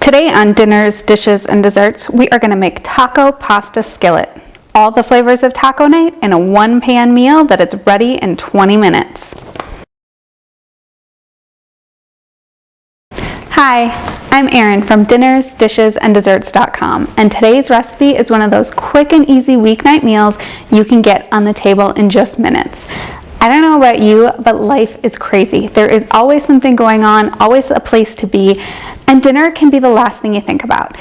Today on Dinners, Dishes, and Desserts, we are going to make taco pasta skillet. All the flavors of taco night in a one-pan meal that it's ready in 20 minutes. Hi, I'm Erin from dinnersdishesanddeserts.com, and today's recipe is one of those quick and easy weeknight meals you can get on the table in just minutes. I don't know about you, but life is crazy. There is always something going on, always a place to be, and dinner can be the last thing you think about.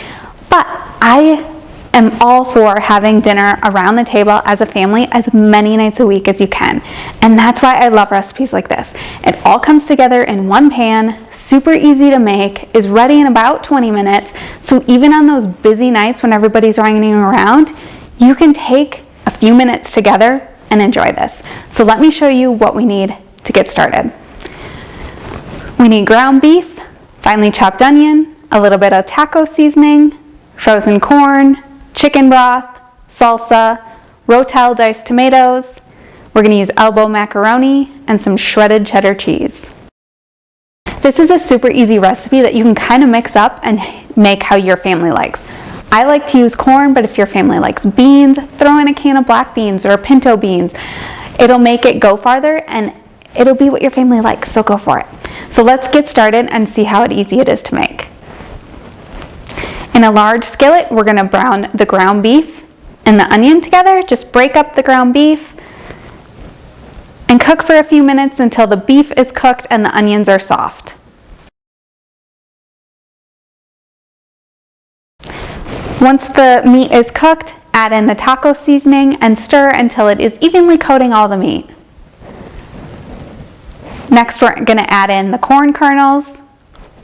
But I am all for having dinner around the table as a family as many nights a week as you can. And that's why I love recipes like this. It all comes together in one pan, super easy to make, is ready in about 20 minutes. So even on those busy nights when everybody's running around, you can take a few minutes together and enjoy this. So let me show you what we need to get started. We need ground beef, finely chopped onion, a little bit of taco seasoning, frozen corn, chicken broth, salsa, Rotel diced tomatoes. We're going to use elbow macaroni and some shredded cheddar cheese. This is a super easy recipe that you can kind of mix up and make how your family likes. I like to use corn, but if your family likes beans, throw in a can of black beans or pinto beans. It'll make it go farther and it'll be what your family likes, so go for it. So let's get started and see how easy it is to make. In a large skillet, we're going to brown the ground beef and the onion together. Just break up the ground beef and cook for a few minutes until the beef is cooked and the onions are soft. Once the meat is cooked, add in the taco seasoning and stir until it is evenly coating all the meat. Next, we're going to add in the corn kernels,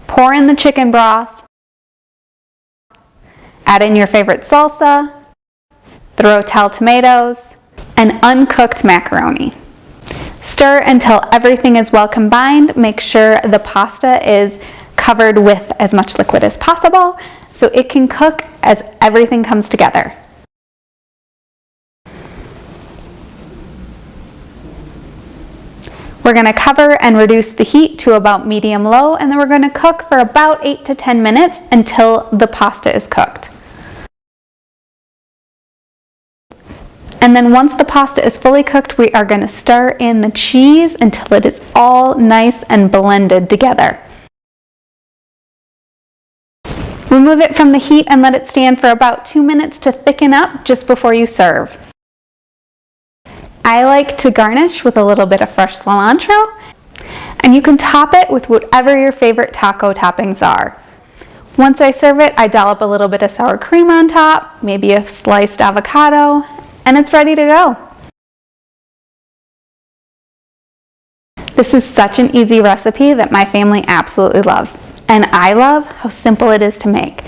pour in the chicken broth, add in your favorite salsa, the Rotel tomatoes, and uncooked macaroni. Stir until everything is well combined. Make sure the pasta is covered with as much liquid as possible so it can cook as everything comes together. We're going to cover and reduce the heat to about medium-low, and then we're going to cook for about 8 to 10 minutes until the pasta is cooked. And then once the pasta is fully cooked, we are going to stir in the cheese until it is all nice and blended together. Remove it from the heat and let it stand for about 2 minutes to thicken up just before you serve. I like to garnish with a little bit of fresh cilantro, and you can top it with whatever your favorite taco toppings are. Once I serve it, I dollop a little bit of sour cream on top, maybe a sliced avocado, and it's ready to go. This is such an easy recipe that my family absolutely loves, and I love how simple it is to make.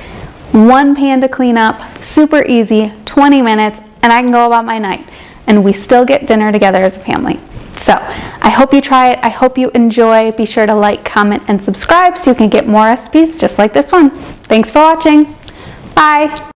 One pan to clean up, super easy, 20 minutes, and I can go about my night. And we still get dinner together as a family. So I hope you try it. I hope you enjoy. Be sure to like, comment, and subscribe so you can get more recipes just like this one. Thanks for watching. Bye.